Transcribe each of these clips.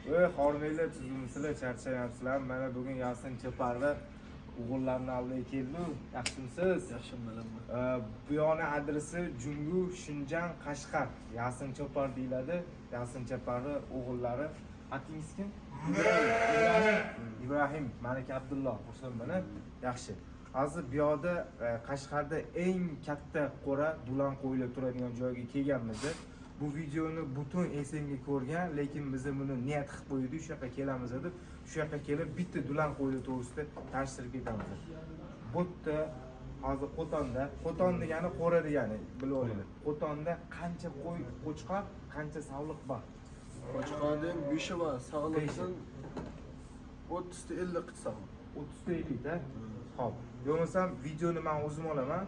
Xormanglar tuzumsizlar, charchayapsizlar. Mana bugun Yasin Chaparni o'g'illarning oldiga keldim. Yaxshimisiz? Yaxshiman. Bu yo'ni adresi Jungu, Shinjan, Qashqar. Yasin Chapar deyiladi. Yasin Chaparni o'g'illari. Atingiz kim? İbrahim. Malika Abdulloh. Xursand bo'ling. Yaxshi. Hozir bu yoqda Qashqarda eng katta qo'ra dulan qo'yilib turadigan joyga kelganmiz. Bu videoni butun esenga ko'rgan, lekin biz buni niyat qilib qo'ydik, shu yoqqa kelamiz deb, shu yoqqa kelib bitta dulan qo'yili to'g'risida tanishtirib ketamiz. Bu yerda hozir Qo'ton degani qo'ra degani, bilib olinglar. Qo'tonda qancha qo'y, qo'chqor, qancha sog'liq bor? Qo'chqorning 5 va sog'liqdan 30 ta 50 qilsa. 30 ta 50 ta. Xo'p. Bo'lmasam videoni men o'zim olaman.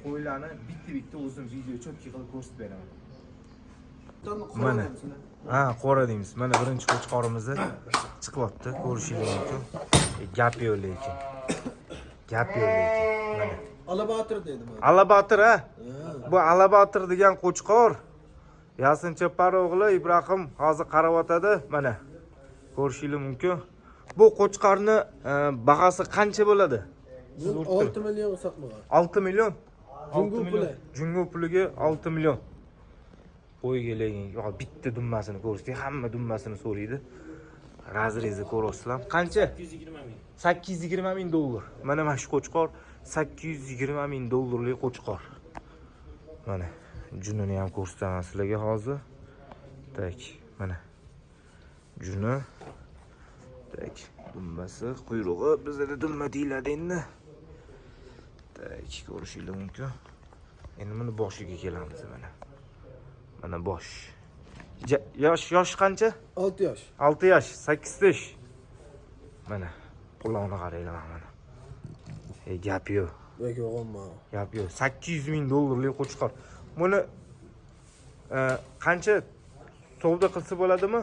Qo'ylarni bitta o'zim video cho'tki qilib ko'rsatib beraman. Mana. Ha, qo'ra deymiz. Mana birinchi qo'chqorimiz chiqyapti. Ko'rishingiz mumkin. Gap yo'q lekin. Mana. Alabatir deydi mana. Alabatir ha? Bu Alabatir degan qo'chqor. Yasin Chapar o'g'li Ibrohim hozir qaryapti. Mana. Ko'rishingiz mumkin. Bu qo'chqorni bahasi qancha bo'ladi? 6 million sotmagan. 6 million. Jungu puliga 6 million. Qo'yga lekin bitta dummasini ko'rishdi, hamma dummasini so'raydi. Razrezi ko'rasizlar. Qancha? 820 ming dollar. Mana shu qo'chqor 820 ming dollarlik qo'chqor. Mana junini ham ko'rsataman sizlarga hozir. Tak, mana. Juni. Tak, dumbasi, quyrug'i bizda dumma deyiladi endi. Tak, ko'rishingiz mumkin. Endi buni boshiga kelamiz mana. Mana bosh. Yosh qancha? 6 yosh. 6 yosh, 8 yosh. Mana qulog'ini qaranglar mana. Gap yo'q. Yo'q, o'g'ilma. Gap yo'q. 800 ming dollarlik qo'chqor. Buni qancha savdo qilsa bo'ladimi?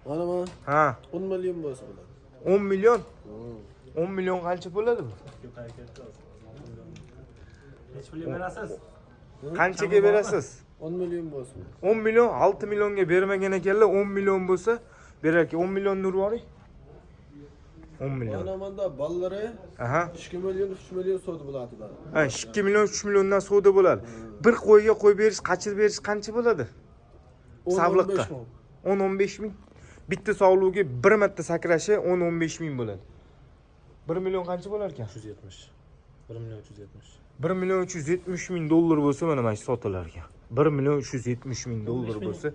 Mana. Ha. 10 million bo'lsa bo'ladi. 10 million? 10 million qancha bo'ladi bu? Hech pul berasiz? Qanchaga berasiz? 10 million bo'lsa. 10 million, 6 millionga bermagan ekanlar, 10 million bo'lsa berar ekan. 10 million urvoring. 10 million. Mana menda ballari 2 million, 3 million savdo bo'ladi. Ha, 2 million, 3 milliondan savdo bo'ladi. Bir qo'yga qo'y berish, qachir berish qancha bo'ladi? Savliqqa 10-15 ming. Bitta sog'lugiga bir marta sakrashi 10-15 ming bo'ladi. 1 million qancha bo'lar ekan? 370. 1 million 370. 1 million 370 ming dollar bo'lsa mana shu sotilar ekan. 1 million 370 ming dollar bo'lsa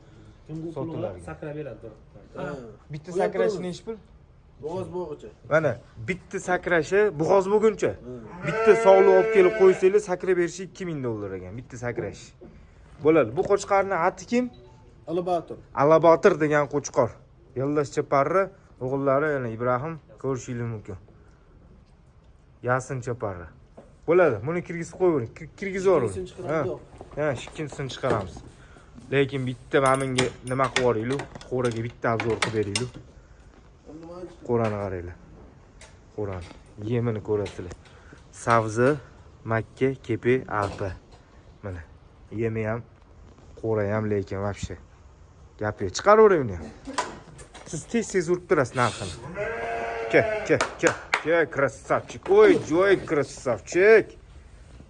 kim bu pulni sakrab beradi? Bitta sakrashi nechi pul? Bo'g'oz bo'g'icha. Mana bitta sakrashi bo'g'oz bo'lguncha. Bitta sog'liq olib kelib qo'ysanglar, sakrab berishi 2 ming dollar ekan. Bitta sakrash. Bo'ladi. Bu qo'chqorning ati kim? Alabatir. Alabatir degan qo'chqor. Yo'ldosh Chaparni o'g'illari yana Ibrohim ko'rishingiz mumkin. Yasin Chaparni. Bo'ladi. Buni kirgizib qo'yavering. Kirgizib yuboring. Ha, ikkinchisini chiqaramiz. Lekin bitta menga nima qilib yuboringlar? Qo'raga bitta obzor qilib beringlar. Qo'rani qaranglar. Qo'rani. Yemini ko'rasizlar. Savzi, makka, kepi, arpa. Mana. Yemi ham, qo'ra ham lekin вообще. Gap yo'q. Chiqaravering uni. Siz tez urib turasiz narxini. Ke, krasavchik. Joy krasavchik.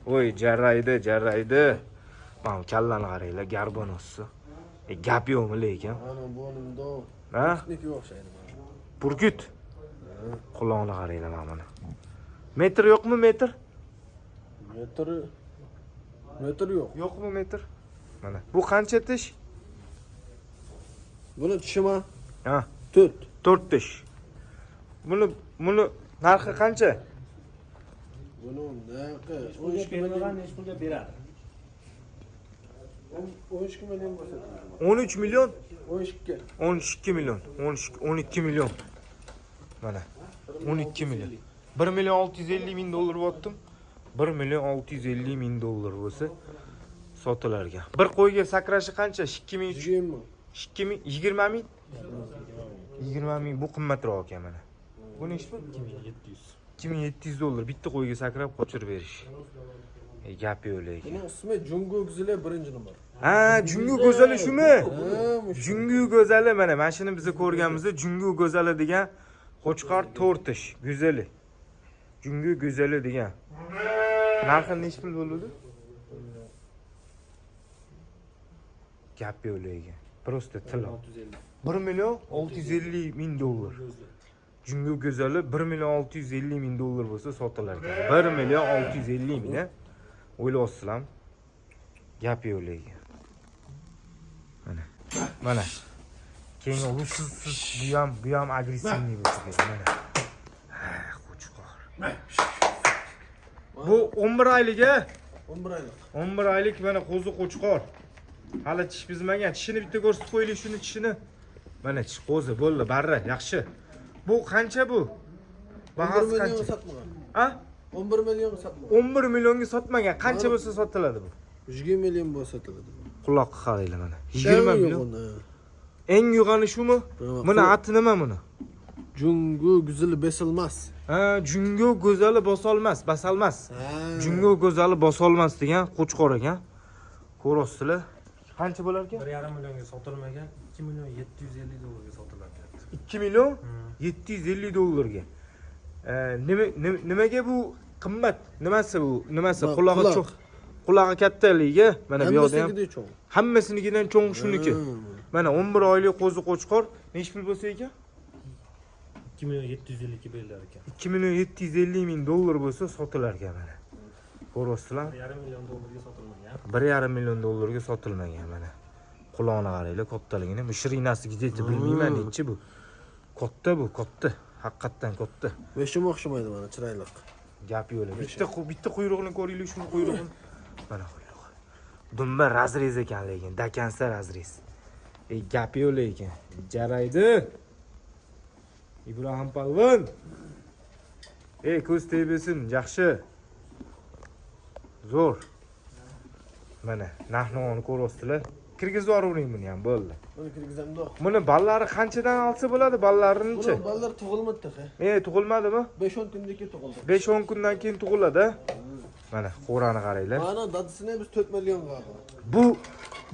Voy, jarraydi. Mana kallani qaranglar, garbonosi. Gap yo'qmi lekin? Mana bo'nimda. Ha? Niki o'xshaydi. Burgut. Qulog'ini qaranglar mana. Metr yo'qmi metr? Metr yo'q. Yo'qmi metr? Mana. Bu qancha tish? Buni tishima? Ha, 4 tish. Buni narxi qancha? Buni narxi 13 million hech pulga beradi. 12 million bo'lsa. 13 million? 12. 12 million. 12 million. Mana. 12 million. 1 million 650 ming dollar bo'tdim. 1 million 650 ming dollar bo'lsa sotilar ekan. Bir qo'yga sakrashi qancha? 2 ming 20 ming 20 ming? 20 ming bu qimmatroq ekan mana. Bu nechi pul? 2700. 2700 dollar bitta qo'yga sakrab qochirib berish. Gap yo'q lekin. Buning ismi Jungo Güzeli birinchi numar. Ha, Jungu go'zali shumi? Ha, Jungu go'zali mana shuni biz ko'rganmizda Jungu go'zali degan qo'chqor 4 ish, go'zali. Jungu go'zali degan. Narxi necha pul bo'ladi? Gap yo'q lekin. Просто tilo. 1 million 650 ming dollar. Jungu go'zali 1 million 650 ming dollar bo'lsa sotilar ekan. 1 million 650 ming, ha? O'ylayapsizlarmi? Gap yo'q lekin. Mana. Keyin usiz bu ham agressivniy bo'lsa kerak. Mana. Ha, qo'chqor. Bu 11 oylik, ha? 11 oylik. 11 oylik mana qo'zi qo'chqor. Hali tish bizmagan. Tishini bitta ko'rsatib qo'yaylik shuni tishini. Mana tish qo'zi bo'ldi, barra, yaxshi. Bu qancha bu? Bahasi qancha? Sotmagan. Ha? 11 million sotmagan. 11 millionga sotmagan. Qancha bo'lsa sotiladi bu? 20 million bo'lsa sotiladi. Quloqqa qaranglar mana. 20 million. Eng yo'g'ani shumi? Buni ati nima buni? Jungo Güzeli besilmas. Ha, Jungo go'zali bosolmas, basalmas. Jungo go'zali bosolmas degan qo'chqor ekan. Ko'rasizlar. Qancha bo'lar ekan? 1,5 millionga sotilmagan, 2 million 750 dollarga sotilyapti. 2 million 750 dollarga. Nimaga bu qimmat? Nimasi bu? Nimasi? Qulog'i cho'q. Qulog'i kattaligi, mana bu yerda ham. Hammasinikidan cho'ng shuniki. Mana 11 oylik qo'zi qo'chqor nech pul bo'lsa ekan? 2 million 750 ga berilar ekan. 2 million 750 ming dollar bo'lsa sotilar ekan mana. Ko'rasizlar? 1,5 million dollarga sotilmagan. 1,5 million dollarga sotilmagan mana. Qulog'ini qaranglar, kattaligini. Shrinasi gideti bilmayman nechi bu. Katta bu, katta. Haqiqatan katta. Beshim o'xshamaydi mana, chiroyli. Gap yo'q. Bitta quyrug'ini ko'ringlar, shuni quyrug'ini. Mana quyrug'i. Dumba razrez ekan lekin, dakansa razrez. Gap yo'q lekin. Jaraydi. Ibrohim Palvon. Ko'z tebesin, yaxshi. Zo'r. Mana, narxni ko'rasizlar. Kirgizib yuboring buni ham, bo'ldi. Buni kirgizamda. Buni ballari qanchadan olsa bo'ladi? Ballarini-chi? Buni ballar tug'ilmadi. Tug'ilmadimi? 5-10 kundan keyin tug'ildi. 5-10 kundan keyin tug'iladi. Mana, qo'rani qaranglar. Mana dadisini biz 4 million qildik.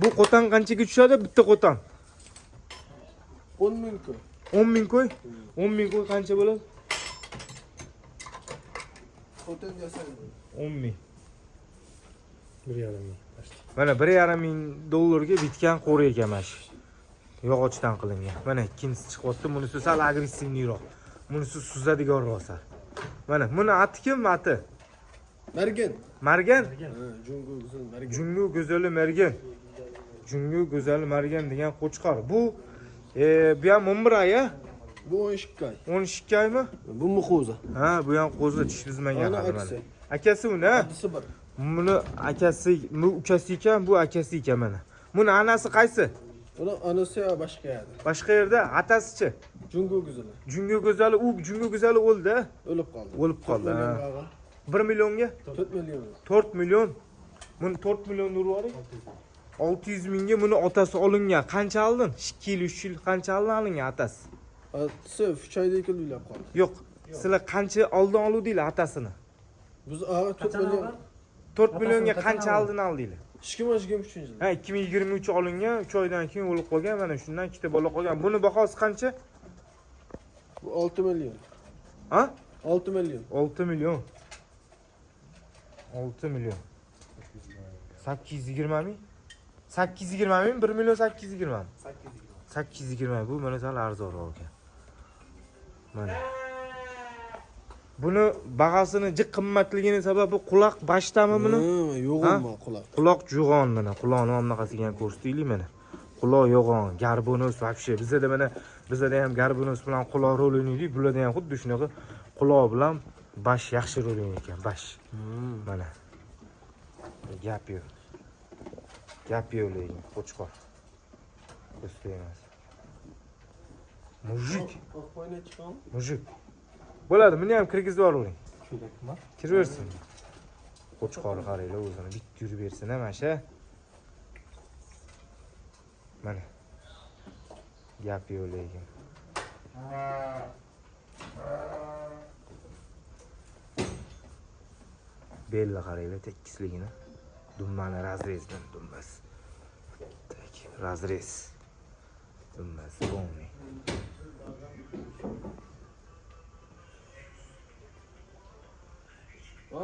Bu qo'tan qanchaga tushadi? Bitta qo'tan. 10 ming qo'y. 10 ming qo'y? 10 ming qo'y qancha bo'ladi? Qo'tan yasaydi. 10 ming. 1,5 ming. Mana 1,5 ming dollarga bitgan qo'ri ekan mana shu. Yog'ochdan qilingan. Mana ikkinchisi chiqyapti. Bunisi sal agressivniyroq. Bunisi suzadigan rosa. Mana buni ati kim ati? Margan. Margan? Jungo Güzeli Margan. Jungo go'zali Margan. Jungo go'zali Margan degan qo'chqor. Bu ham 11 oy, a? Bu 12 oy. 12 oymi? Bu qo'zi. Ha, bu ham qo'zi tish bizmagan hali mana. Akasi uni, ha? Adisi bir. Buni akasi, bu ukasi ekan, bu akasi ekan mana. Buni anasi qaysi? Buni anasi boshqa yerda. Boshqa yerda, atasichi? Jungo Güzeli. Jungo go'zali, Jungo go'zali o'ldi. O'lib qoldi. O'lib qoldi. 1 millionga? 4 million. 4 million. Buni 4 million urib yuboring. 600 mingga buni otasi olingan. Qancha oldin? 2 yil, 3 yil qancha oldin olingan atasi? Atasi 3 oyda kelib qoldi. Yo'q. Sizlar qancha oldin oluvdinglar atasini? Biz 4 million. 4 millionga qancha oldin oldinglar? 2023-yil. Ha, 2023 olingan, 3 oydan keyin o'lib qolgan. Mana shundan ikkita bola qolgan. Buni bahosi qancha? Bu 6 million. Ha? 6 million. 6 million. 6 million. 820 ming? 820 ming? 1 million 820 ming? 820. Bu mana sal arzonroq ekan. Mana. Buni bahosini jiq qimmatligining sababi quloq bashdami buni? Yo'g'onmi quloq? Quloq jo'g'on mana. Quloqni ham bunaqasiga ham ko'rsataylik mana. Quloq yo'g'on, garbonos вообще. Bizda ham garbonos bilan quloq rol o'ynaydik. Bularda ham xuddi shunaqa quloq bilan bash yaxshi rol o'ynaydi, bash. Mana. Gap yo'q. Gap yo'q lekin qo'chqor. Ko'staymiz. Mujik. Bo'ladi, buni ham kirgizib yuboring. Kiraversin. Qo'chqorni qaranglar, o'zini bitta yurib bersin ham mana. Mana. Gap yo'q lekin. Belli qaranglar tekisligini. Dumbani razrezdan dumbasi. Tak, razrez. Dumbasi bo'lmay.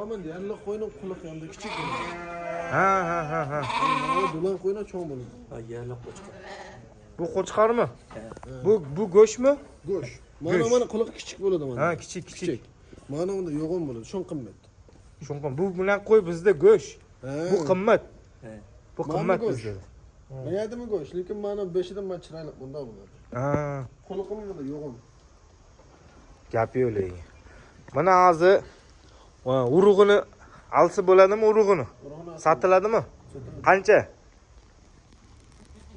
Aman deyarli qo'yning quloq yanında kichik. Ha. Duman qo'yna cho'ng bo'ladi. Ha, yerlar qo'chqor. Bu qo'chqormi? Bu go'shtmi? Go'sh. Mana quloq kichik bo'ladi mana. Ha, kichik. Mana unda yo'g'on bo'ladi, cho'ng qimmat. Shunqon bu bilan qo'y bizda go'sht. Bu qimmat. Bu qimmat go'sht. bizda. Mayadimi go'sht, lekin mana 5 dan man chiroyli bunda bo'ladi. Ha, Quloqim bo'ladi, yo'g'on. gap yo'q lekin. Mana hozir urug'ini alsa bo'ladimi urug'ini? Sotiladimi? Qancha?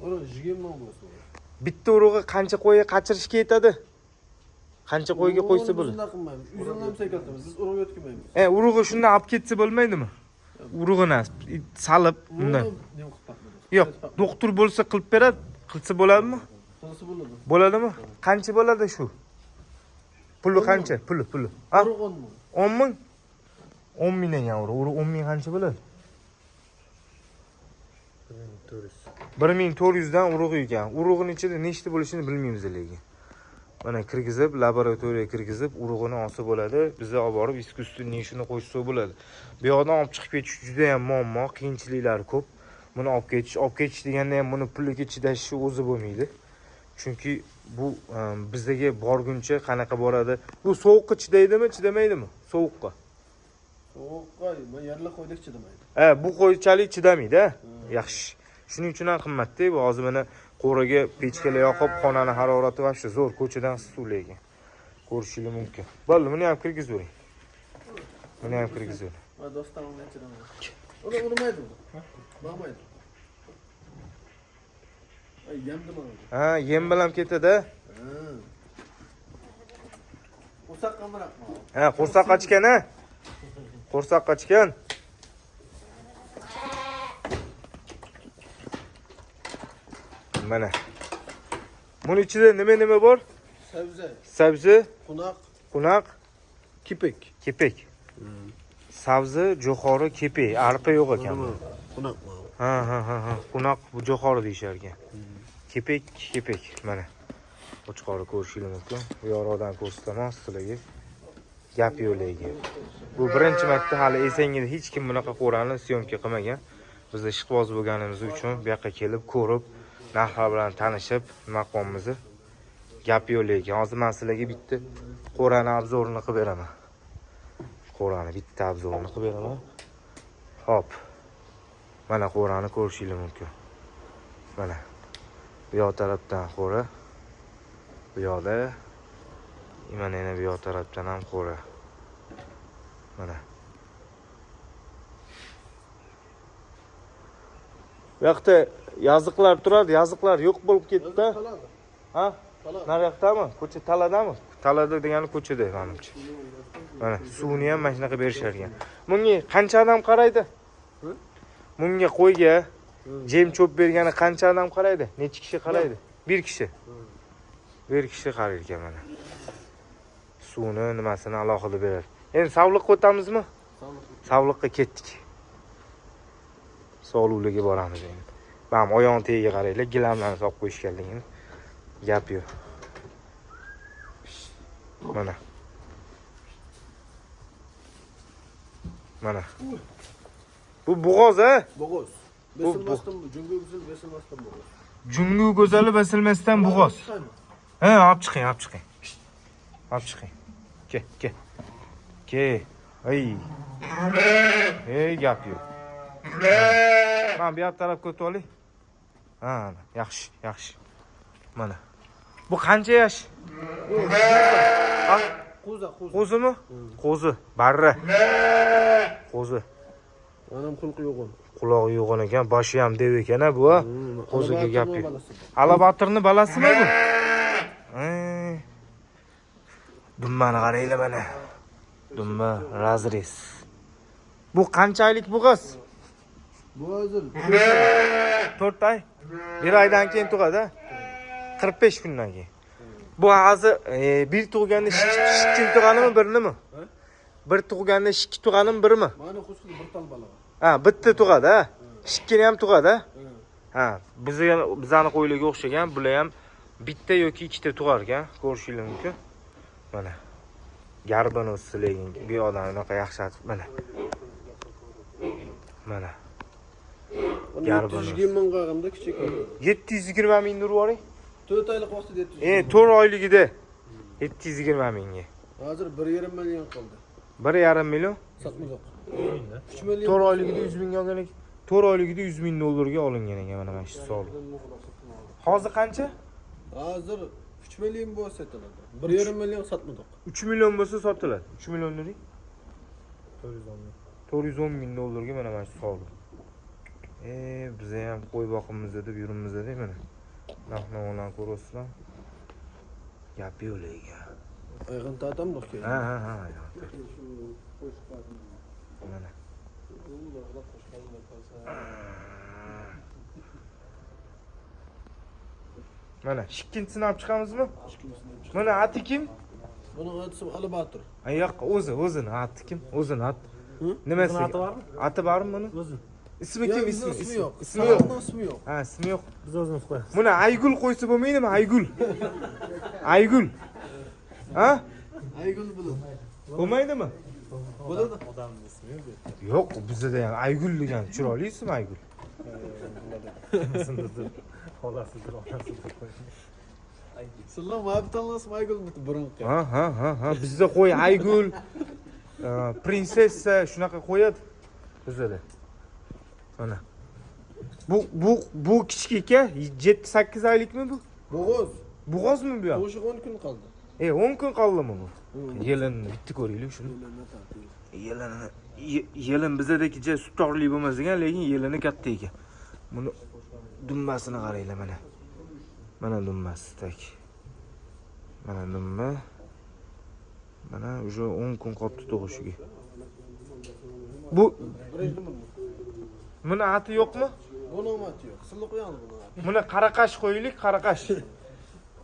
Ora 20 ming bo'lsa. Bitta urug'i qancha qo'yga qachirishga yetadi? Qancha qo'yga qo'ysa bo'ladi? Biz qilmaymiz. Uydan ham sekatamiz. Biz urug' yotqizmaymiz. Urug'i shundan olib ketsa bo'lmaydimi? Urug'ini salib undan. Yo'q, doktor bo'lsa qilib beradi, qilsa bo'ladimi? Qilsa bo'ladi. Bo'ladimi? Qancha bo'ladi shu? Puli qancha? Puli. Ha? Urug' 10 ming. 10 ming? 10 ming degan urug' 10 ming qancha bo'ladi? 1400 dan urug' ekan. Urug'ning ichida nechta bo'lishini bilmaymiz lekin. Mana kirgizib, laboratoriyaga kirgizib, urug'ini olsa bo'ladi. Biz olib borib искусственный shuni qo'ysa bo'ladi. Bu yoqdan olib chiqib ketish juda ham muammo, qiyinchiliklari ko'p. Buni olib ketish deganda ham buni puliga chidashi o'zi bo'lmaydi. Chunki bu bizdagi borguncha qanaqa boradi? Bu sovuqqa chidaydimi, chidamaydimi? Sovuqqa. Sovuqqa, men yerlar qo'ydek chidamaydi. Bu qo'ychalik chidamaydi, yaxshi. Shuning uchun ham qimmatda. Bu hozir mana qo'raga pechkalar yoqib, xonani harorati vobshe zo'r, ko'chadan issiq lekin. Ko'rishingiz mumkin. Bo'ldi, buni ham kirgizib o'ring. Buni ham kirgizib o'ring. Va do'stim bilan chidamaydi. Uni urmaydi. Bo'lmaydi. Yemdi mana. Ha, yem bilan ketadi. Qo'rsoq qamraqmi? Ha, qo'rsoq ochgan ha. Qo'rsoq ochgan. Mana. Buning ichida nima bor? Sabzi, qunaq, kepek. Sabzi, jo'xori, kepek, arpa yo'q ekan. Qunaqmi? Ha. Qunaq bu jo'xori deyishar ekan. Kepek mana. Qo'chqorni ko'rishingiz mumkin. Bu yoqdan ko'rsataman sizlarga. Gap yo'q lekin. Bu birinchi marta hali esangizda hech kim bunaqa qo'rani syomka qilmagan. Biz ishqiboz bo'lganimiz uchun bu yoqqa kelib ko'rib, narxlar bilan tanishib, nima qilamizni. Gap yo'q lekin. Hozir men sizlarga bitta qo'rani obzorini qilib beraman. Qo'rani bitta obzorini qilib beraman. Hop. Mana qo'rani ko'rishingiz mumkin. Mana. Bu yoq tarafdan qo'ra. Bu yoqda mana yana bu yoq tarafdan ham qo'ra. Mana. Bu yoqda yoziqlar turadi, yoziqlar yo'q bo'lib ketdi. Ha? Nariyoqdami? Ko'cha Taladami? Talada degani ko'chada menimcha. Mana suvni ham mana shunaqa berishar ekan. Bunga qancha odam qaraydi? Bunga qo'yga jem cho'p bergani qancha odam qaraydi? Necha kishi qaraydi? Bir kishi. Bir kishi qarar ekan mana. Suvni nimasini alohida beradi. Endi savliqqa o'tamizmi? Savliqqa ketdik. Sog'liqlarga boramiz endi. Bam oyoq tagiga qaranglar, gilamlarni solib qo'yishganligini. Gap yo'q. Mana. Mana. Bu bo'g'oz a? Bo'g'oz. Besilmasdan bu jungu go'zal besilmasdan bo'g'oz. Jungu go'zali besilmasdan bo'g'oz. Ha, olib chiqing. Olib chiqing. Ke. Ey, gap yo'q. Men bu yoq tarafga o'tib olay. Ha, yaxshi. Mana. Bu qancha yosh? Ha? Qo'zimi? Qo'zi, barra. Qo'zi. Manam xulqi yo'g'on. Qulog'i yo'g'on ekan, boshi ham dev ekan bu. Qo'ziga gap yo'q. Alabatirni balasimi bu? Dumbani qaranglar mana. Dumba razrez. Bu qanchalik bo'g'oz? Bu hozir 4 oy. 1 oydan keyin tug'adi. 45 kundan keyin. Bu hozir bir tug'ganda shikkin tug'animi, birnimi? bir tug'ganda ikki tug'anim birmi? Mana qo'shqil bir tal bala. Ha, bitta tug'adi, ha. Ikkini ham tug'adi, ha. Ha, bizani qo'ylarga o'xshagan, bular ham bitta yoki ikkita tug'ar ekan, ko'rishingiz mumkin. Mana. Garbanossi lekin bu odam unaqa yaxshi aytib, mana. Mana. Garbanos. 720 ming qag'imda kichik. 720 ming urib yuboring. 4 oylik vaqtida 720. 4 oyligida 720 mingga. Hozir 1,5 million qoldi. 1,5 million. Sotmadoq. 3 million. 4 oyligida 100 ming olgan ekan. 4 oyligida 100 ming dollarga olingan ekan mana shu savol. Hozir qancha? Hozir 3 million bo'lsa sotiladi. 1,5 million sotmadoq. 3 million bo'lsa sotiladi. 3 million dering. 410 ming. 410 ming dollarga mana shu savol. Biz ham qo'y boqimizda deb yurimizda deb mana. Narx-navolarni ko'rasizlar. Gap yo'q ekan. Ayg'in tatamdoq keyin. Ha. Mana. Mana ikkinchisini olib chiqamizmi? Mana ati kim? Buni otisi Alibatir. Yo'q, o'zini ati kim? O'zini ati. Nimasi? Ati bormi? Ati bormi buni? O'zi. Ismi kim? Ismi yo'q. Ismi yo'q. Ismi yo'q. Ha, ismi yo'q. Biz o'zimiz qo'yamiz. Buni Aygul qo'ysa bo'lmaydimi? Aygul. Ha? Aygul bilan. Bo'lmaydimi? Bo'ladi. Odamning ismi yo'q. Yo'q, bizda ham Aygul degan chiroyli ism Aygul. Xolasidir, onasidir qo'ying. Sizlar ma'lum tanlasam Aygul birinchi. Ha. Bizda qo'y Aygul, prinsessa shunaqa qo'yadi bizda. Mana. Bu kichik aka 7-8 oylikmi bu? Bo'g'oz. Bo'g'ozmi bu ham? O'sha 10 kun qoldi. 10 kun qoldimi bu? Yelinni bitta ko'ringlar shuni. Yelin bizdagi suttorli bo'lmas ekan, lekin yelini katta ekan. Buni dummasini qaranglar mana. Mana dummasdak. Mana dumma. Mana уже 10 kun qolibdi tug'ishiga. Bu Buni ati yo'qmi? Buni ati yo'q. Sizlar qo'yamiz buni. Buni qaraqash qo'yaylik, qaraqash.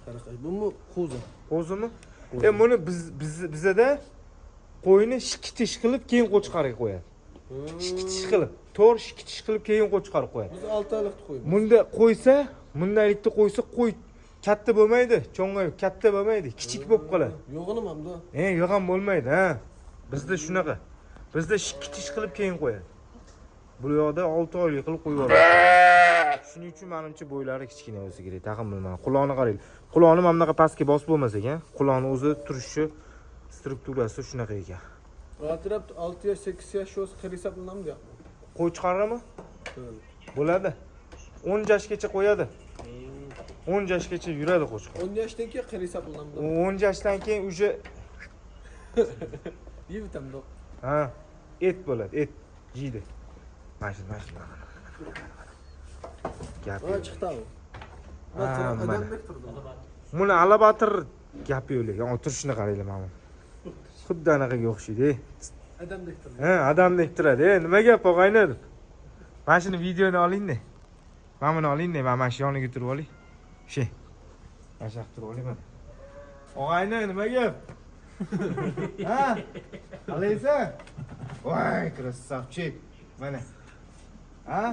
Qaraqash. Bu qo'zi. Qo'zimi? Buni bizda qo'yni shikitish qilib keyin qo'chqarga qo'yadi. Shikitish qilib, to'g'ri shikitish qilib keyin qo'chqarga qo'yadi. Biz 6 oylikni qo'yamiz. Bunda qo'ysa, bundalikda qo'ysa qo'y katta bo'lmaydi, cho'ng'ayib katta bo'lmaydi, kichik bo'lib qoladi. Yo'g'ini hamda. Yo'q ham bo'lmaydi, ha. Bizda shunaqa. Bizda shikitish qilib keyin qo'yadi. Bu yoqda 6 oylik qilib qo'yib yuboradi. Shuning uchun menimcha bo'ylari kichkina bo'lsa kerak. Taqim bilmayman. Quloqni qarang. Quloqni mana bunaqa pastga bosib bo'lmas ekan. Quloqni o'zi turishi, strukturasi shunaqa ekan. Ratirab 6 yosh, 8 yosh o'z hisoblanamdi yo'qmi? Qo'y chiqaradimi? Bo'ladi. 10 yoshgacha qo'yadi. 10 yoshgacha yuradi qo'chqor. 10 yoshdan keyin hisoblanamdi. 10 yoshdan keyin уже Yevitamdi. ha, et bo'ladi, et yeydi. Mana. Gap. Ha, chiqdi u. Buni Alabatir gapi yo'q lekin, o'tirishini qaranglar mana. Xuddi anaqaga o'xshaydi. Adamdek turadi. Ha, adamdek turadi. Nima gap, og'aylar? Mana shuni videoni oling-da. Mana buni oling-da, mana shu yoniga turib oling. She. Mana shu yoqqa turib oling mana. Og'aylar, nima gap? Ha? Qalaysan? Voy, krasavchik. Mana. Ha?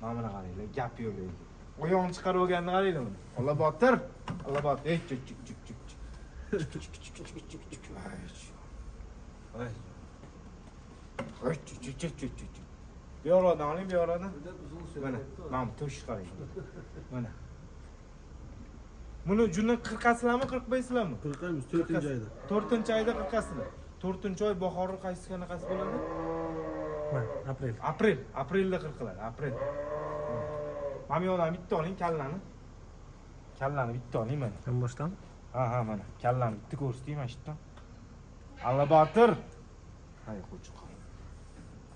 Mana buni qaranglar, gap yo'q lekin. Oyog'ini chiqarib olganini qaranglar buni. Alabatir. Chuk. Bu yoqdan oling, bu yoqdan. Mana to'sh qarang. Mana. Buni juni 40asizlarmi, 45sizlarmi? 40aymiz 4-oyda. 4-oyda 40asizlar. 4-oy bahori qaysi qanaqasi bo'ladi? Aprel. Aprelda 40 aprel. Mana yo'qdan bitta oling kallani. Kallani bitta oling mana. Ham boshdan. Ha, mana. Kallani bitta ko'rsating mana shu yerdan. Alabatir. Hay qo'chqor.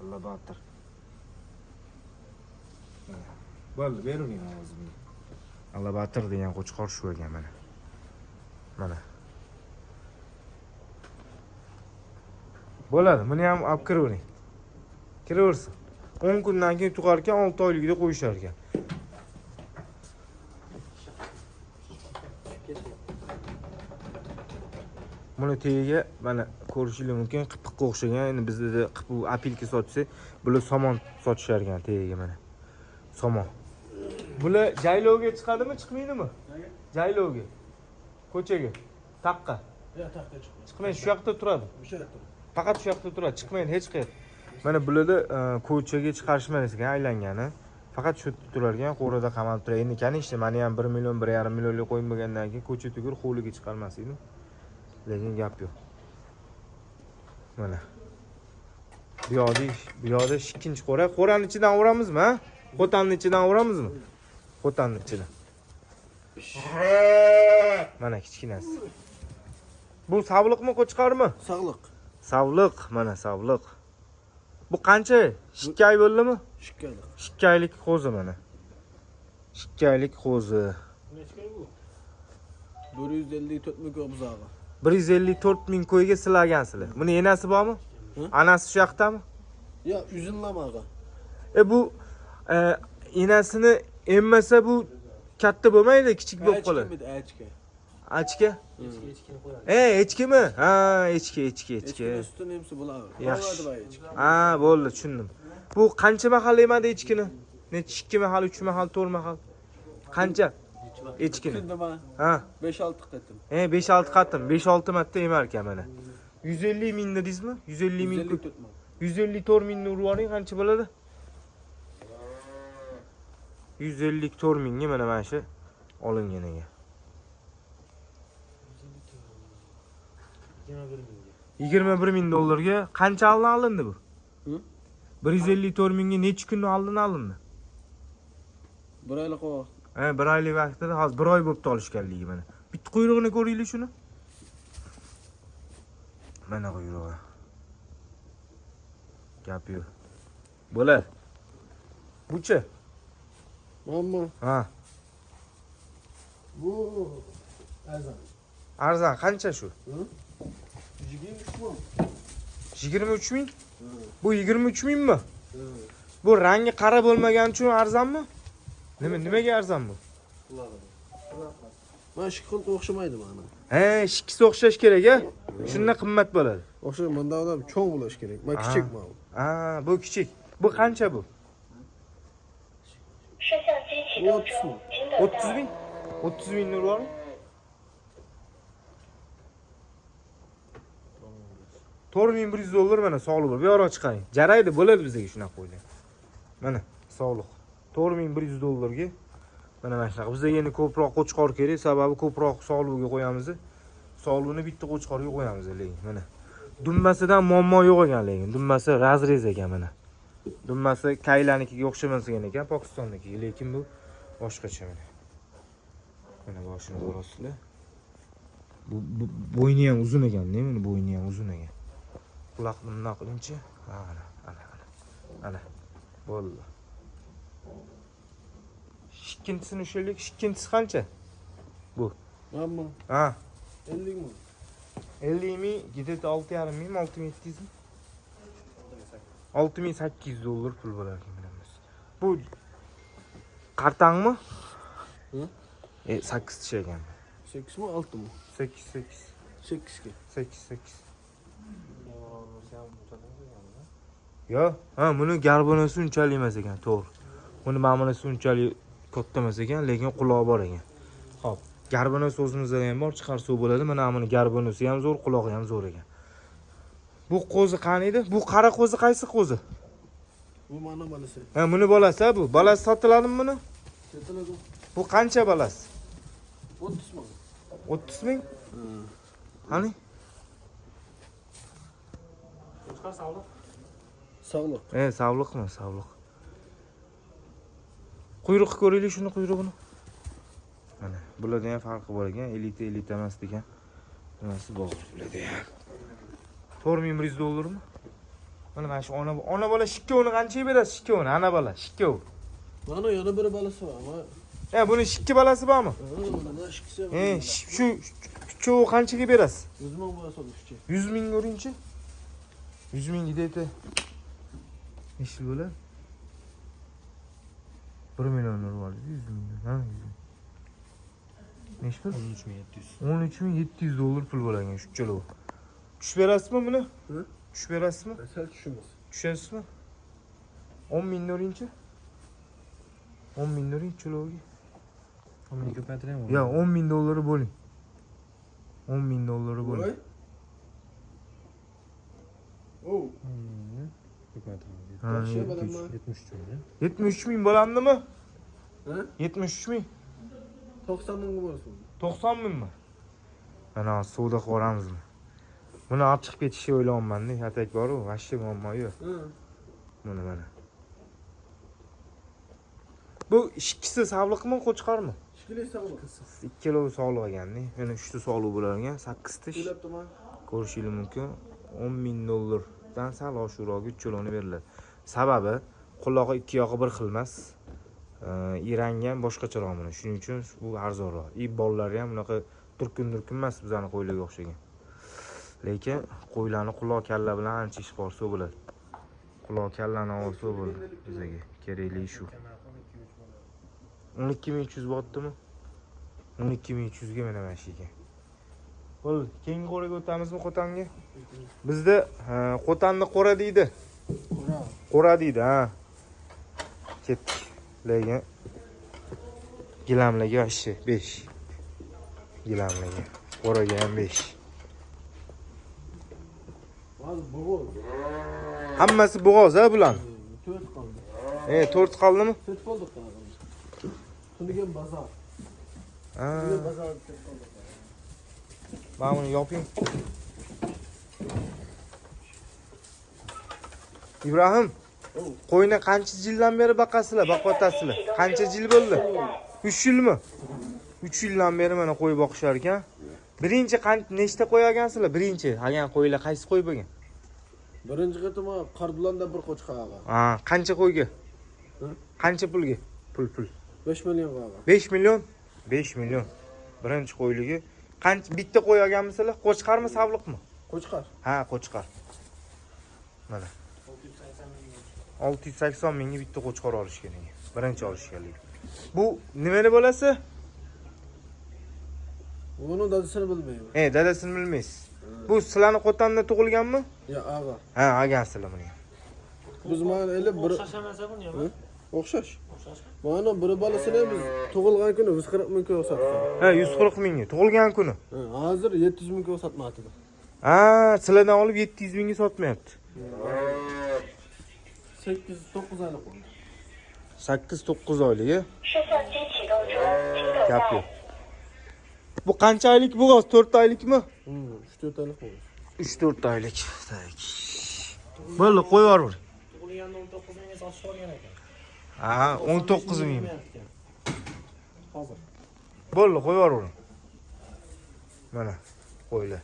Alabatir. Bo'ldi, bering hozir. Alabatir degan qo'chqor shu ekan mana. Mana. Bo'ladi, buni ham olib kiravering. Kiraversin. 10 kundan keyin tug'ar ekan, 6 oyligida qo'yishar ekan. Buni tagiga mana ko'rishingiz mumkin, qip-qipqa o'xshagan. Endi bizda bu apilka sotsa, bular somon sotishar ekan tagiga mana. Somon. Bular jaylovga chiqadimi, chiqmaydimi? Jaylovga. Ko'chaga. Taqqa. Ya taxta chiqdi. Chiqmaydi, shu yoqda turadi. O'sha yerda. Faqat shu yoqda turadi, chiqmaydi hech qayerga. Mana bularda ko'chaga chiqarishmaydi ekan aylangani. Faqat shu yerda turar ekan, qo'rada qamalib turadi. Endi qani ishda meni ham 1 million, 1,5 millionga qo'ymagandan keyin ko'cha tugur hovliga chiqarmas edim. Lekin gap yo'q. Mana. Bu yoqda ikkinchi qo'ra. Qo'rani ichidan uramizmi, ha? Qo'tanning ichidan uramizmi? Qo'tanning ichidan. Mana kichkinasi. Bu savliqmi, qo'chqormi? Sog'liq. Savliq, mana savliq. Bu qancha? Shikkay bo'ldimi? Shikkaylik. Shikkaylik qo'zi mana. Shikkaylik qo'zi. Necha kun bu? 154 ming ko'p buzog'i. 154 ming qo'yga silagansizlar. Buni enasi bormi? Hı? Anasi shu yoqdami? Ya üzünlamaga. Bu enasini emmasa bu katta bo'lmaydi, kichik bo'lib qoladi. Echki. Achka? Echkini qo'yadi. Echkimi? Ha, echki. Echki üstüne hepsi bular. Yaxshi. Oladi bay echki. Ha, bo'ldi, tushundim. Bu qancha mahal yemadi echkini? Necha 2 mahal, 3 mahal, 4 mahal? Qancha? Echkini. Tunda ben Ha. 5-6 qatim. 5-6 qatim, 5-6 marta yemar ekan mana. 150 ming dedingizmi? 150 ming. 154 ming. 154 mingni urib oling, qancha bo'ladi? 154 mingga mana shu olingan ekan. 21 ming dollarga qancha alindi bu? Hı? 154 mingga necha kunni oldin alindi? Bir oylik o. Ha, 1 oylik vaqtida hozir 1 oy bo'libdi olishganligi mana. Bitta quyrug'ini ko'ringlar shuni. Mana quyrug'i. Gap yo'q. Bo'ladi. Buchi? Mamma. Ha. Bu azam. Arzon qancha shu? Hı? 23 ming. 23 ming? Hı. Bu 23 mingmi? Hı. Bu rangi qara bo'lmagani uchun arzonmi? Nimaga arzon bu? Ben şıkkılık okşamaydım ana. He, ikkisi o'xshash kerak, ha? Shunda qimmat bo'ladi. Okşayım, bunda adam çoğun bulaş gerek. Ben küçük mi abi? Ha, bu kichik. Bu qancha bu? 30 ming. 30 ming? 30 mingni urib oling. 4100 dollar mana sog'liq bo'l. Bu yoqqa chiqaring. Jaraydi, bo'ladi bizga shunaqa qo'ylar. Mana sog'liq. 4100 dollarga mana shunaqa. Bizga endi ko'proq qo'chqor kerak, sababi ko'proq sog'liqga qo'yamiz. Sog'liqni bitta qo'chqorga qo'yamiz lekin mana. Dumbasidan muammo yo'q ekan lekin. Dumbasi razrez ekan mana. Dumbasi kaylanikiga o'xshamagan ekan, Pokistonnikiga, lekin bu boshqacha mana. Mana boshini ko'rasizlar. Bu bo'yni ham uzun ekan, mana bo'yni ham uzun ekan. Quloqni bundoq qilingchi. Ana. Bo'ldi. Ikkinchisini ushlaylik. Ikkinchisi qancha? Bu. Mamma. Ha, 50 ming. 50 ming, где-то 6,5 ming, 6700 mi? 6800 dollar pul bo'lar ekan bilamiz. Bu qartangmi? Hı? 8 tish ekan. 8 mi 6 mı? 8. 8 ki. 8. Yo, ha, buni garbonasi unchalik emas ekan, to'g'ri. Buni ma'munasi unchalik katta emas ekan, lekin qulog'i bor ekan. Xo'p, garbonasi o'zimizda ham bor, chiqarsa bo'ladi. Mana buni garbonasi ham zo'r, qulog'i ham zo'r ekan. Bu qo'zi qani edi? Bu qara qo'zi qaysi qo'zi? Bu mana balası. Ha, buni bolasi bu. Bolasi sotiladimi buni? Satıldı. Bu qancha bolasi? 30 ming. 30 ming? Qani? Qo'chqor sog'liq. Sağlık. Sog'liqmi, sog'liq. Quyruq ko'ringlar shuni quyrug'ini. Mana, bularda ham farqi bor ekan, elita emas degan. Nimasi bor bularda ham. 4100 dollarmi? Mana shu ona bola shikkovni qanchaga berasiz? Shikkovni, ana bola, shikkov. Bana yana bir balası var ama. Buni shikki bolasi bormi? Bana şıksı var. Shu qanchaga berasiz? 100 ming balası oluştu. 100 ming ko'ringchi. 100 ming deydi. Nechi bo'ladi? 1 million urib oldi, 100 ming. Ha, 100 ming. Nechi pul? 13.700. 13.700 dollar pul bo'lgan shu uchalovi. Tushib berasizmi buni? Ha? Tushib berasizmi? Sal tushimiz. Tushasizmi? 10 ming do'ringchi? 10 ming do'ring uchaloviga. Hamma ko'paytiraymi? Ya 10 ming dollari bo'ling. 10 ming dollari bo'ling. Voy. Oh. Ko'paytiramiz. Ha, Yaxshi bo'ladimi? 73 ming. 73 ming bo'landimi? Ha? 73 ming. 90 mingga bo'lsin. 90 mingmi? Mana savdo qilib yuboramizmi? Buni olib chiqib ketishni o'ylayapman-da, atak bor-ku, vashshi muammo yo'q. Ha. Mana. Bu ikkisi savliqmi, qo'chqarmi? Shikili sog'liq. Ikkalovi sog'liq ekan-da. Mana 3 ta sog'liq bo'lar ekan, 8 tish. Kelibdimi? Ko'rishingiz mumkin. 10 ming dollardan sal oshiqroq uchaloni beriladi. Sababi qulog'i ikki yog'i bir xil emas. Irangan boshqacharoq buni. Shuning uchun bu arzonroq. Bolalari ham bunaqa turkin emas bizani qo'ylarga o'xshagan. Lekin qo'ylarni quloq kalla bilan ancha ish borsa bo'ladi. Quloq kallani olsa bo'ladi bizga. Kerakli shu. 12300 bo'ldimi? 12300 ga mana shu ekan. Bo'ldi, keyingi qo'raga o'tamizmi Qo'tanga? Bizda Qo'tanni qo'ra deydi. Qo'ra deydi, ha. Ketdik. Lekin gilamlarga ashi 5. Gilamlarga. Qo'raga ham 5. Hozir bo'g'oz. Hammasi bo'g'oz ha bular. 4 qoldi. 4 qoldimi? 4 qoldi. Tuniga bozor. Ha. Tuniga bozor 4 qoldi. Mana buni yoping. Ibrohim, qo'yni qancha yildan beri boqasizlar, boqotasizlar? Qancha yil bo'ldi? 3 yilmi? 3 yildan beri mana qo'y boqishar ekan. Birinchi nechta qo'y olgansizlar? Birinchi olgan qo'ylar qaysi qo'y bo'lgan? Birinchi qatama Qardulonda bir qo'chqa olgan. Ha, qancha qo'yga? Qancha pulga? Pul. 5 million olgan. 5 million? 5 million. Birinchi qo'yligi. Qancha bitta qo'y olganmisizlar? Qo'chqarmi, savliqmi? Qo'chqar. Ha, qo'chqar. Mana 680 mingga bitta qo'chqor olishgan ekan. Birinchi olishganligi. Bu nimani bo'lasi? Uni dadasini bilmayman. Dadasini bilmaysiz. Bu sizlarni Qo'tanda tug'ilganmi? Ya ag'a. Ha, olgansizlar buni. Biz mana elib bir O'xshash emasa buni ham. o'xshash. Mana bir bolasini biz tug'ilgan kuni 140 mingga o'satdik. Ha, 140 mingga tug'ilgan kuni. Hozir 700 mingga o'satmoqda. Ha, sizlardan olib 700 mingga sotmayapti. 8-9 oylik bo'ldi. 8-9 oylik. 摄像机启动中，请等 Gap 待 yo'q. Bu qancha oylik bo'g'oz? 4 oylikmi? 3-4 oylik bo'ldi. 3-4 oylik. Tak. Bo'ldi, qo'yib yuboring. Tug'ilganda 19 mingga sotib olgan ekan. Ha, 19 ming. Hozir. Bo'ldi, qo'yib yuboring. Mana qo'ylar.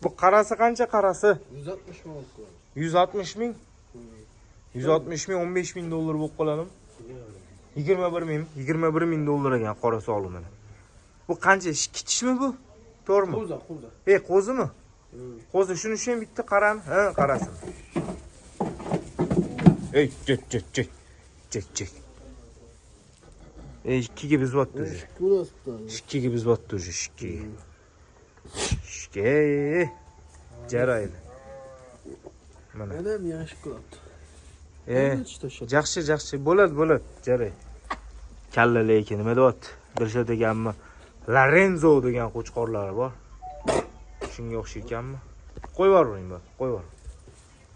Bu qarasi qancha qarasi? 160 ming olib qo'yamiz. 160 ming. 160 ming 15 ming dollar bo'lib qoladimi? 21 ming. 21 ming dollar ekan qora sog'liq mana. Bu qancha? Kichishmi bu? To'g'rimi? Qo'za. Qo'zimi? Qo'zi shuni ham bitta qarani. Ha, qarasin. Чек. 2ga bizyapti уже. Ikkiga bizyapti уже, ikkiga. Jaraydi. Mana. Mana ham yaxshi qilibdi. Yaxshi, bo'ladi, jaray. Kalla lekin nima deyapti? Dilshod ekanmi? Lorenzo degan qo'chqorlari bor. Shunga o'xshaydi ekanmi? Qo'yib yuboring, qo'yib yubor.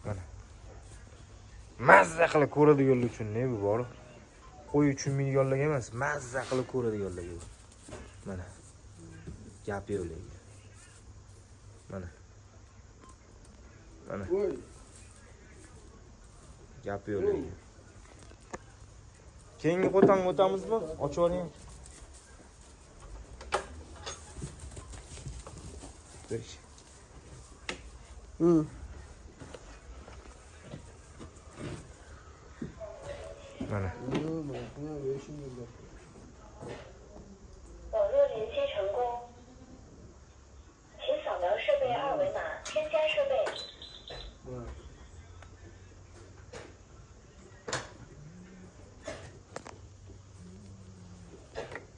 Mana. Mazza qilib ko'radiganlar uchun ne bu bor? Qo'y uchun millionlagan emas, mazza qilib ko'radiganlar bu. Mana. Gap yo'q lekin. Mana. Voy. Gap yo'q lekin. Keyingi Qo'tanga o'tamizmi? Ochib yuboring. Mana. 网络连接成功，请扫描设备二维码，添加设备。 Mana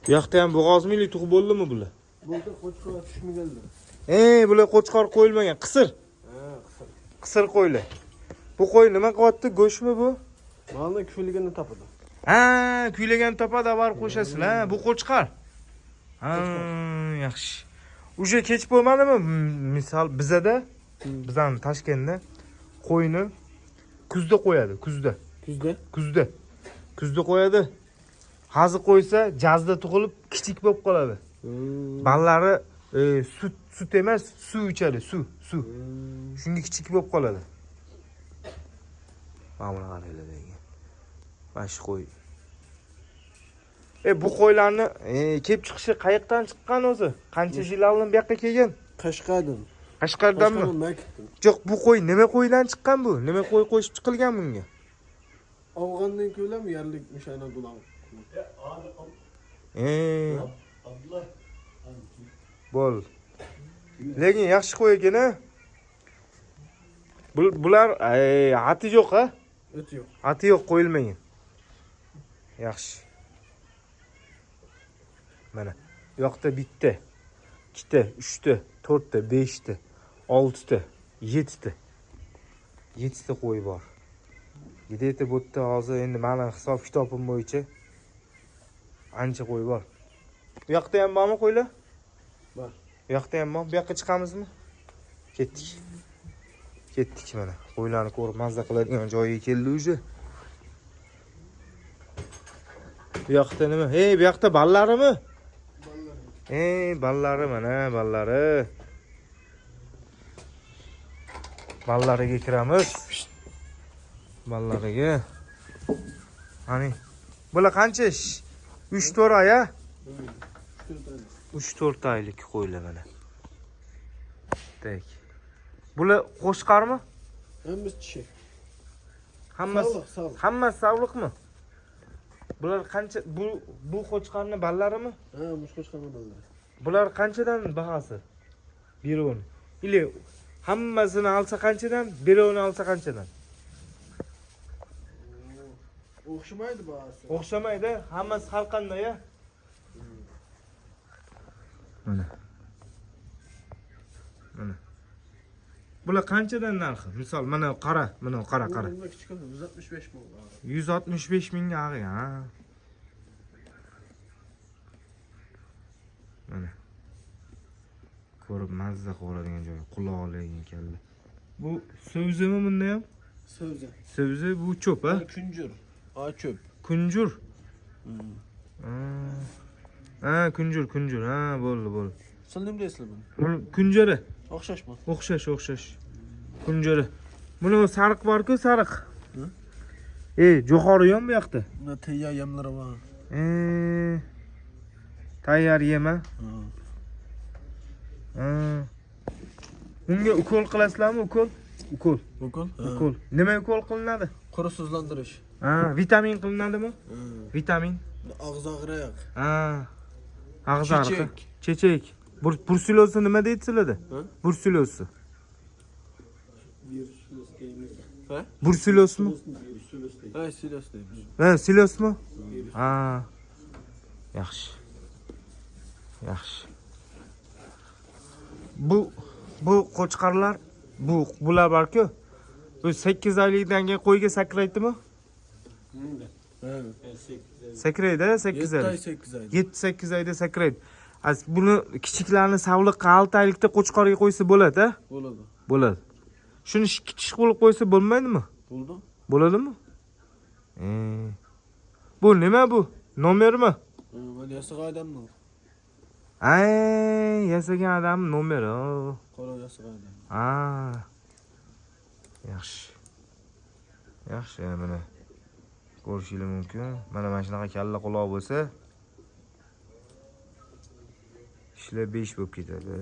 Bu yoqda ham bo'g'ozmili tug'ib bo'ldimi bular? Bo'ldi, qo'chqor tushmaganlar. Bular qo'chqor qo'yilmagan, qisir. Qisir. Qisir qo'ylar. Bu qo'y nima qilyapti? Go'shtmi bu? Mana kuyligini topadi. Kuylagan topada bor qo'shasizlar. Bu qo'chqor. Yaxshi. Uje kech bo'lmadimi? Misol bizada, bizning Toshkentda qo'yni kuzda qo'yadi, kuzda. Kuzda qo'yadi. Hozir qo'ysa, jazda tug'ilib kichik bo'lib qoladi. Ballari sut emas, suv ichadi, suv. Shunga kichik bo'lib qoladi. Mana qaranglar degan. Bash qo'y. Bu qo'ylarni kelib chiqishi qayoqdan chiqqan o'zi? Qancha yil oldin bu yoqqa kelgan? Qashqardan. Qashqardanmi? Yo'q, bu qo'y nima qo'ydan chiqqan bu? Nima qo'y qo'shib chiqilgan bunga? Afg'ondan ko'lam yerlik mishana bulan. Bo'l. Lekin yaxshi qo'y ekan-a? Bular ati yo'q, ha? O'ti yo'q. Ati yo'q, qo'yilmagan. Yaxshi. Mana yoqda bitta, ikkita, uchta, to'rtta, beshta, oltita, yettita. Yettita qo'y bor. Gideta bu yerda hozir endi meni hisob kitobim bo'yicha ancha qo'y bor. Bu yoqda ham bormi qo'ylar? Bor. Bu yoqda ham bor. Bu yoqqa chiqamizmi? Ketdik mana. Qo'ylarni ko'rib mazza qiladigan joyiga keldi uje. Bu yoqda nima? Bu yoqda ballarimi? Ballari mana, ballari. Ballariga kiramiz. Ballariga. Ani. Bular qancha? 3-4 oy, a? 3-4 oylik qo'ylar mana. Tak. Bular qo'shqarmi? Hammasi tishi. Hammasi sog'liqmi? Bular qancha bu qo'chqarning ballarimi? Bu qo'chqarning ballari. Bular qanchadan bahasi? Birovni. Ile hammasini olsa qanchadan, birovni olsa qanchadan? O'xshamaydi bahasi. O'xshamaydi, hammasi har qanday, ya. Mana. Bular qanchadan narxi? Misol, mana qara. Bunda kichkina 165 ming. 165 mingga ag'i, ha. Mana. Ko'rib mazza qiladigan joy, quloqlagan kalla. Bu so'zimi bunda ham? So'zi bu cho'p, ha? Kunjur. Cho'p. Kunjur. Kunjur. Bo'ldi. Sildim deysizlar buni. Kunjara. O'xshashmi? O'xshash. Kunjara. Buni sariq bor-ku, sariq. Jo'xori ham bu yoqda. Bunda tayyor yemlari bor. Tayyor yema. Bunga ukol qilasizlarmi, ukol? Ukol. Nima ukol qilinadi? Qurusizlantirish. Vitamin qilinadimi? Vitamin. Og'iz og'riq. Og'iz og'riq. Chechak. Brusellozni nima deydi? Brusellozni. Brucellozmi? Silos deymiz. Silosmi? Yaxshi. Bu qo'chqarlar, bular bor-ku. Bu 8 oylikdan keyin qo'yga sakraydimi? Sakraydi, 8 oy. 7-8 oyda sakraydi. Buni kichiklarni savliqqa 6 oylikda qo'chqorga qo'ysa bo'ladi, ha? Bo'ladi. Shuni kichik qilib qo'ysa bo'lmaydimi? Bo'ladimi? Bu nima bu? Nomermi? Mana yasagan odammi? Yasagan odam nomeri. Qora yasagan odam. Yaxshi, mana. Ko'rishingiz mumkin. Mana shunaqa kalla quloq bo'lsa, ishlar 5 bo'lib ketadi.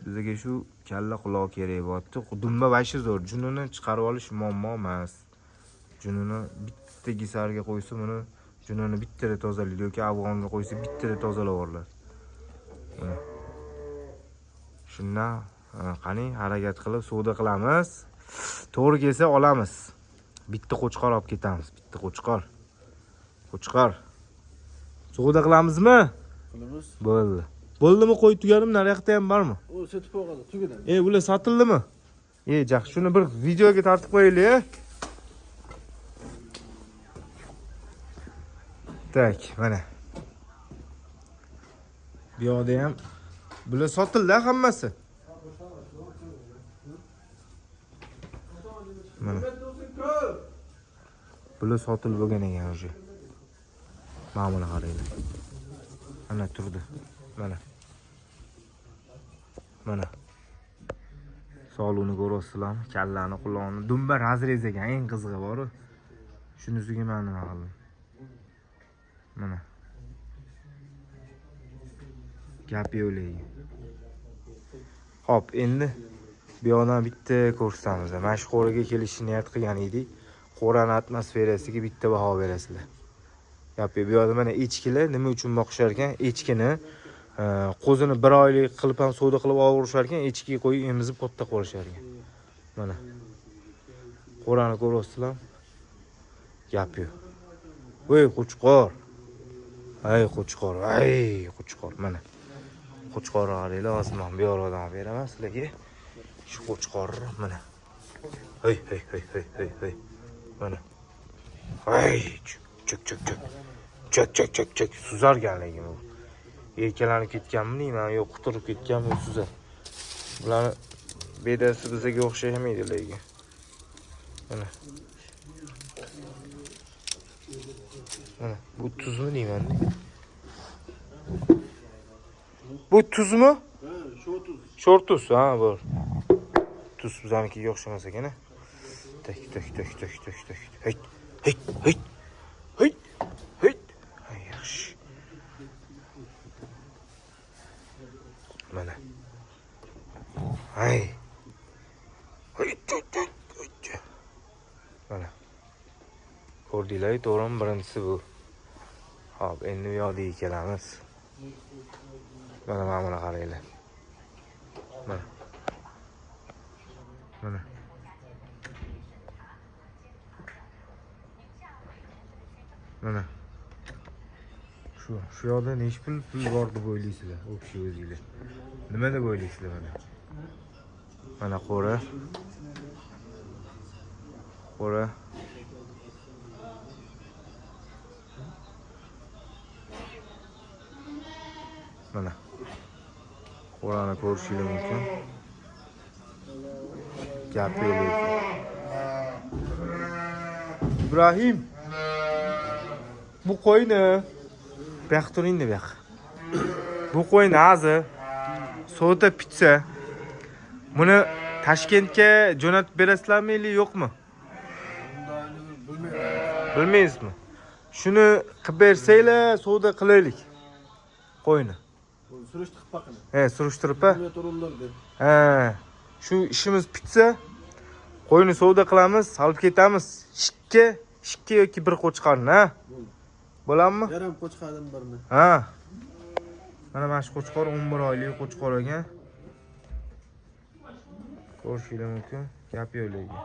Bizga shu kalla quloq kerak bo'pti. Dumba vashi zo'r. Junini chiqarib olish muammo emas. Junini bitta gisarga qo'ysa, buni junini bittada tozalaydi yoki afg'onga qo'ysa bittada tozalab yuboradi. Shundan qani harakat qilib savdo qilamiz. To'g'ri kelsa olamiz. Bitta qo'chqor olib ketamiz. Bitta qo'chqor. Savdo qilamizmi? Qilamiz. Bo'ldi. Bo'ldimi qo'y tuganim, naryoqda ham bormi? O setib qo'yadi, tugadan. Bular sotildimi? Jax, shuni bir videoga tortib qo'yaylik. Tak, mana. Bu yoqda ham bular sotildi hammasi. Mana. Bular sotilib bo'lgan ekan o'sha. Mana qaranglar. Ana turdi. Mana. Mana. Soluni ko'rasizlarmi? Kallani, quloqni, dumba razrez ekan, eng qizig'i bor-ku. Shunisiga men nima qildim? Mana. Gap yo'qligi. Xo'p, endi bu yoqdan bitta ko'rsatamiz. Mana shu qo'riga kelishni niyat qilgan edik. Qo'rani atmosferasiga bitta baho berasizlar. Gap bu yoqda mana echkilar nima uchun boqishar ekan? Echkini qo'zini 1 oylik qilib ham savdo qilib olishar ekan, echkiga qo'yib emizib katta qilishar ekan. Mana. Qo'rani ko'rasizlar? Gap yo'q. Voy qo'chqor. Qo'chqor. Qo'chqor mana. Qo'chqor qaranglar, hozir men bu yoqdan beraman sizlarga. Shu qo'chqor mana. Hey. Mana. Chak. Suzarganligi bu. Erkalanib ketganmi deyman, yo'q, quturib ketganmi suzar. Bularni bedasi bizga o'xshamaydi lekin. Mana. Mana bu tuzmi deyman. Bu tuzmi? Sho'tuz. Sho'rtuz, ha, bor. Tuz bizanikiga o'xshamas ekan. Tak. Hey. Yaxshi. Mana. Mana. Ko'rdinglar, to'g'rimi? Birinchisi bu. Xo'p, endi bu yoqda kelamiz. Mana qaranglar. Mana. Shu yoqda necha pul bor deb o'ylaysizlar? O'kishi o'zingizlar. Nima deb o'ylaysizlar mana? Mana qo'ra. Mana. Qo'rani ko'rishingiz mumkin. Gap yo'q lekin. İbrahim. Bu qo'yni bu yoqqa turingda bu yoqqa. Bu qo'yni hozir savdo pitsa. Buni Toshkentga jo'natib berasizlarmi yo'qmi? Bilmaysizmi? Shuni qilib bersanglar, savdo qilaylik. Qo'yni. Surishtirib baqing. Surishtirib. To'rollarda. Shu ishimiz pitsa. Qo'yni savdo qilamiz, olib ketamiz. Shikka yoki bir qo'chqarni, ha? Bo'ladimi? Yarim qo'chqardan birini. Mana shu qo'chqor 11 oylik qo'chqor ekan. Ko'rishingiz mumkin. Gap yo'q lekin.